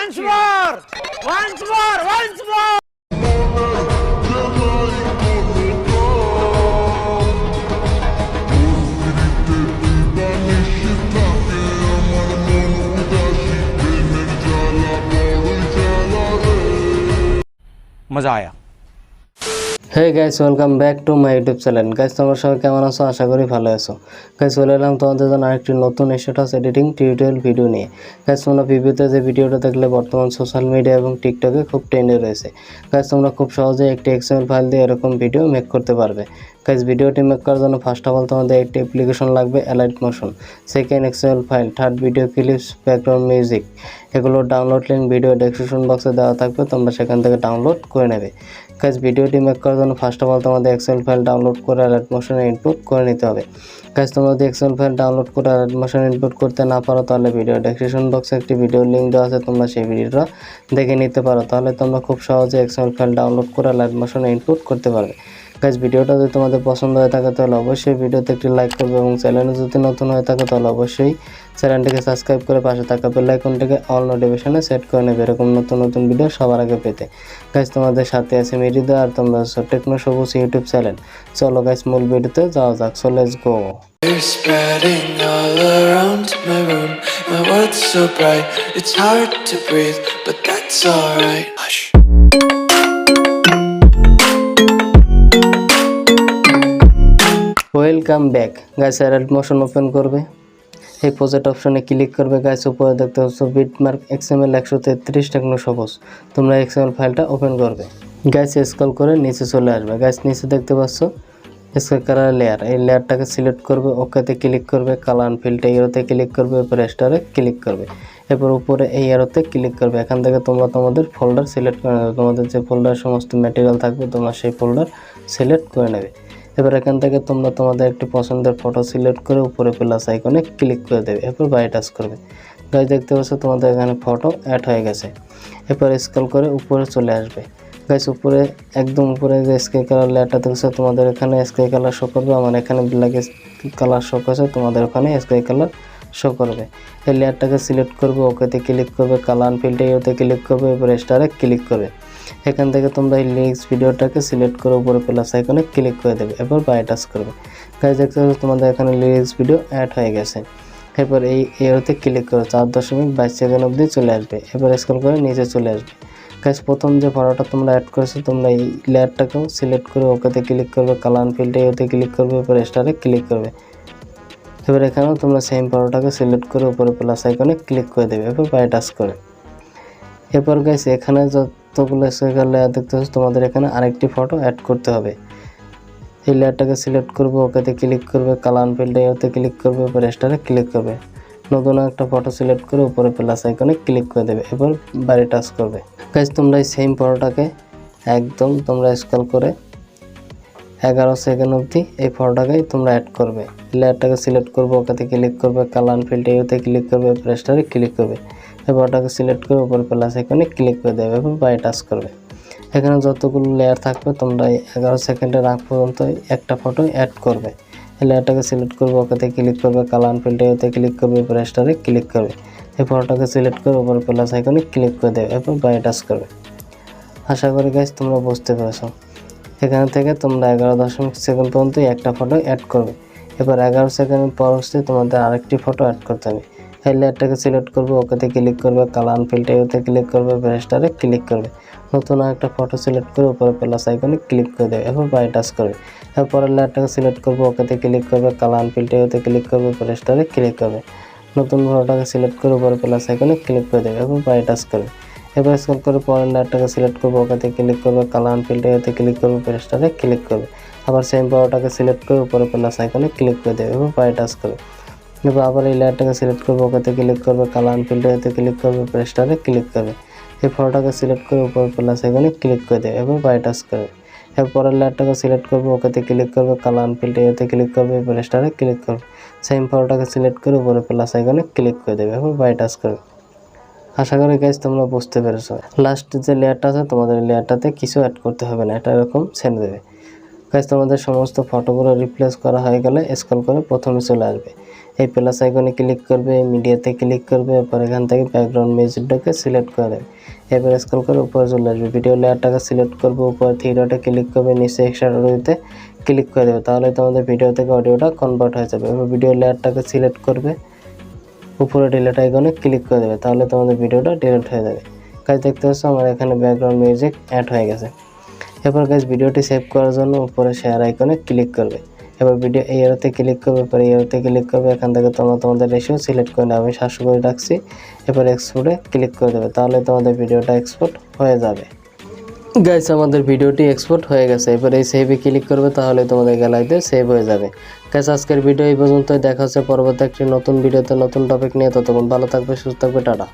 Once more! Once more! Once more! मज़ा आया। Hey guys, welcome back to my YouTube channel. Guys, তোমরা সবাই কেমন আছো? আশা করি ভালো আছো। গাইস, চলে এলাম তোমাদের জন্য আরেকটি নতুন স্ট্যাটাস এডিটিং টিউটোরিয়াল ভিডিও নিয়ে। গাইস, তোমরা ভিডিওতে যে ভিডিওটা দেখলে বর্তমান সোশ্যাল মিডিয়া এবং টিকটকে খুব ট্রেন্ডে রয়েছে। গাইস, তোমরা খুব সহজে একটি এক্সএমএল ফাইল দিয়ে এরকম ভিডিও মেক করতে পারবে। গাইস, ভিডিওটি মেক করার জন্য ফার্স্ট অফ অল তোমাদের একটি অ্যাপ্লিকেশন লাগবে, Alight Motion. Second, XML file. Third, video clips, background music. এগুলোর ডাউনলোড লিঙ্ক ভিডিও ডেসক্রিপশন বক্সে দেওয়া থাকবে, তোমরা সেখান থেকে ডাউনলোড করে নেবে। গাইস, ভিডিওটি মেক করার জন্য ফার্স্ট অফ অল তোমাদের এক্সএমএল ফাইল ডাউনলোড করে অ্যালাইট মোশনে ইনপুট করে নিতে হবে। গাইস, তোমরা যদি এক্সএমএল ফাইল ডাউনলোড করে অ্যালাইট মোশনে ইনপুট করতে না পারো, তাহলে ভিডিও ডেসক্রিপশন বক্সে একটি ভিডিও লিঙ্ক দেওয়া আছে, তোমরা সেই ভিডিওটা দেখে নিতে পারো। তাহলে তোমরা খুব সহজে এক্সএমএল ফাইল ডাউনলোড করে অ্যালাইট মোশনে ইনপুট করতে পারবে। গাইস, ভিডিওটা যদি তোমাদের পছন্দ হয়ে থাকে তাহলে অবশ্যই ভিডিওতে একটি লাইক করবে এবং চ্যানেলে যদি নতুন হয়ে থাকে তাহলে অবশ্যই চ্যানেলটিকে সাবস্ক্রাইব করে পাশে থাকা বেল আইকনটিকে অল নোটিফিকেশনে সেট করে নেবে এরকম নতুন নতুন ভিডিও সবার আগে পেতে। গাইস, তোমাদের সাথে আছে আমি হৃদয়, আর তোমরা আছো টেকনো সবুজ ইউটিউব চ্যানেল। চলো গাইস, মূল ভিডিওতে যাওয়া যাক। So let's go. You're spreading all around my room. My world's so bright, it's hard to breathe, but that's alright. Hush. Welcome back. Guys, allied motion open করবে, এই project অপশনে click করবে। Guys, উপরে দেখতে পাচ্ছ মার্ক XML 133 টেকনো সবুজ। তোমরা XML ফাইলটা ওপেন করবে। গাইস, স্ক্রল করে নিচে চলে আসবে। গাইস, নিচে দেখতে পাচ্ছ স্কেল কালার লেয়ার, এই লেয়ারটাকে সিলেক্ট করবে, ওকেতে ক্লিক করবে, কালার ফিল্ডে এরোতে ক্লিক করবে, এরপর স্টারে ক্লিক করবে, এরপর উপরে এই এরোতে ক্লিক করবে। এখান থেকে তোমরা তোমাদের ফোল্ডার সিলেক্ট করে নেবে, তোমাদের যে ফোল্ডার সমস্ত ম্যাটেরিয়াল থাকবে তোমরা সেই ফোল্ডার সিলেক্ট করে নেবে। এবার এখান থেকে তোমরা তোমাদের একটি পছন্দের ফটো সিলেক্ট করে উপরে প্লাস আইকনে ক্লিক করে দেবে, এরপর বাই টাচ করবে। গাইস, দেখতে পাচ্ছ তোমাদের এখানে ফটো অ্যাড হয়ে গেছে। এরপর স্ক্রল করে উপরে চলে আসবে। গাইস, উপরে একদম উপরে যে স্কেল কালার লেয়ারটা দেখছো তোমাদের এখানে স্কেল কালার শো করবে, আমার এখানে ব্ল্যাক কালার শো করছে, তোমাদের ওখানে স্কেল কালার শো করবে। এই লেয়ারটাকে সিলেক্ট করবে, ওকেতে ক্লিক করবে, কালার ফিল্ডে ওতে ক্লিক করবে, এরপর স্টারে ক্লিক করবে। এখান থেকে তোমরা এই লিরিক্স ভিডিওটাকে সিলেক্ট করে উপরে প্লাস আইকনে ক্লিক করে দেবে, এরপর বাই টাচ করবে। গাইস, দেখতে পাচ্ছ তোমাদের এখানে লিরিক্স ভিডিও অ্যাড হয়ে গেছে। এরপর এই এরোতে ক্লিক করে 4.22 সেকেন্ড অবধি চলে আসবে। এরপর স্ক্রল করে নিচে চলে আসবে। গাইস, প্রথম যে ফটোটা তোমরা অ্যাড করেছো তোমরা এই লেয়ারটাকেও সিলেক্ট করে ওকেতে ক্লিক করবে, কালার ফিল্ডে ওতে ক্লিক করবে, এরপর স্টারে ক্লিক করবে। এবার এখানেও তোমরা সেম ফটোটাকে সিলেক্ট করে উপরে প্লাস আইকনে ক্লিক করে দেবে, এরপর বাই টাচ করে। এরপর গাইস, এখানে যতগুলো স্কেল লেয়ার দেখতে পাচ্ছ তোমাদের এখানে আরেকটি ফটো অ্যাড করতে হবে। এই লেয়ারটাকে সিলেক্ট করবে, ওকেতে ক্লিক করবে, কালার ফিল্ডে ওতে ক্লিক করবে, এরপর স্টারে ক্লিক করবে। নতুন একটা ফটো সিলেক্ট করে উপরে প্লাস আইকনে ক্লিক করে দেবে, এরপর বাই টাচ করবে। গাইস, তোমরা এই সেম ফটোটাকে একদম তোমরা স্ক্রল করে 11 সেকেন্ড অবধি এই ফটোটাকেই তোমরা অ্যাড করবে। লেয়ারটাকে সিলেক্ট করবে, ওকেতে ক্লিক করবে, কালার ফিল্ডে ওতে ক্লিক করবে, এরপর স্টারে ক্লিক করবে। এই ফটোটাকে সিলেক্ট করে উপরে প্লাস আইকনে ক্লিক করে দেবে, এরপর বাই টাচ করবে। এখানে যতগুলো লেয়ার থাকবে তোমরা 11 সেকেন্ডের আগ পর্যন্ত একটা ফটো অ্যাড করবে। এই লেয়ারটাকে সিলেক্ট করবে, ওকেতে ক্লিক করবে, কালার ফিল্ডে ওতে ক্লিক করবে, এরপর স্টারে ক্লিক করবে। এই ফটোটাকে সিলেক্ট করে উপরে প্লাস আইকনে ক্লিক করে দেবে, এরপর বাই টাচ করবে। আশা করি গাইস তোমরা বুঝতে পেরেছো। এখান থেকে তোমরা 11.2 সেকেন্ড পর্যন্ত একটা ফটো অ্যাড করবে। এবার 11 সেকেন্ড পর হচ্ছে তোমাদের আরেকটি ফটো অ্যাড করতে হবে। এই লেয়ারটাকে সিলেক্ট করবে, ওকেতে ক্লিক করবে, কালার ফিল্ডে ওতে ক্লিক করবে, ব্রাশটারে ক্লিক করবে। নতুন একটা ফটো সিলেক্ট করে উপরে প্লাস আইকনে ক্লিক করে দেবে, এরপর বাই টাচ করবে। এরপরের লেয়ারটাকে সিলেক্ট করবে, ওকেতে ক্লিক করবে, কালার ফিল্ডে ওতে ক্লিক করবে, ব্রাশটারে ক্লিক করবে। নতুন ফটোটাকে সিলেক্ট করে উপরে প্লাস আইকনে ক্লিক করে দেবে, এরপর বাই টাচ করবে। এবার স্ক্রল করে পরের লেয়ারটাকে সিলেক্ট করবে, ওকেতে ক্লিক করবে, কালার ফিল্ডে ওতে ক্লিক করবে, ব্রাশটারে ক্লিক করবে। আবার সেম ফটোটাকে সিলেক্ট করে উপরে প্লাস আইকনে ক্লিক করে দেবে, এরপর বাই টাচ করবে। এবার আবার এই লেয়ারটাকে সিলেক্ট করবে, ওকেতে ক্লিক করবে, কালার ফিল্ডে ওতে ক্লিক করবে, ব্রাশটারে ক্লিক করবে। এই ফটোটাকে সিলেক্ট করে উপরে প্লাস আইকনে ক্লিক করে দেবে, এরপর বাই টাচ করবে। এরপরের লেয়ারটাকে সিলেক্ট করবে, ওকেতে ক্লিক করবে, কালার ফিল্ডে ওতে ক্লিক করবে, ব্রাশটারে ক্লিক করবে। সেম ফটোটাকে সিলেক্ট করে উপরে প্লাস আইকনে ক্লিক করে দেবে, এরপর বাই টাচ করবে। আশা করি গাইস তোমরা বুঝতে পেরেছো। লাস্ট যে লেয়ারটা আছে তোমাদের লেয়ারটাতে কিছু অ্যাড করতে হবে না, এটা এরকম ছেড়ে দেবে। গাইস, তোমাদের সমস্ত ফটোগুলো রিপ্লেস করা হয়ে গেলে স্ক্রল করে প্রথমে চলে আসবে। এই প্লাস আইকনে ক্লিক করবে, মিডিয়াতে ক্লিক করবে, এরপর এখান থেকে ব্যাকগ্রাউন্ড মিউজিকটাকে সিলেক্ট করে দেবে। এরপর স্ক্রল করে উপরে চলে আসবে, ভিডিও লেয়ারটাকে সিলেক্ট করবে, উপরে থ্রি ডটে ক্লিক করবে, নিচে এক্সট্রা অডিওতে ক্লিক করে দেবে, তাহলে তোমাদের ভিডিও থেকে অডিওটা কনভার্ট হয়ে যাবে। এরপর ভিডিও লেয়ারটাকে সিলেক্ট করবে, উপরে ডিলিট আইকনে ক্লিক করে দেবে, তাহলে তোমাদের ভিডিওটা ডিলিট হয়ে যাবে। গাইস দেখতে পাচ্ছ আমার এখানে ব্যাকগ্রাউন্ড মিউজিক অ্যাড হয়ে গেছে। এরপর গাইস ভিডিওটি সেভ করার জন্য উপরে শেয়ার আইকনে ক্লিক করবে, এবার ভিডিও এই এরোতে ক্লিক করবে, এরপর এই এরোতে ক্লিক করবে, এখান থেকে তোমাদের রেশিও সিলেক্ট করে নেবে। আমি 700 করে রাখছি। এরপর এক্সপোর্টে ক্লিক করে দেবে, তাহলে তোমাদের ভিডিওটা এক্সপোর্ট হয়ে যাবে। গাইস আমাদের ভিডিওটি এক্সপোর্ট হয়ে গেছে। এরপর এই সেভে ক্লিক করবে, তাহলে তোমাদের গ্যালারিতে সেভ হয়ে যাবে। গাইস আজকের ভিডিও এই পর্যন্তই, দেখা হচ্ছে পরবর্তী একটি নতুন ভিডিওতে নতুন টপিক নিয়ে। ততক্ষণ ভালো থাকবে, সুস্থ থাকবে, টাটা।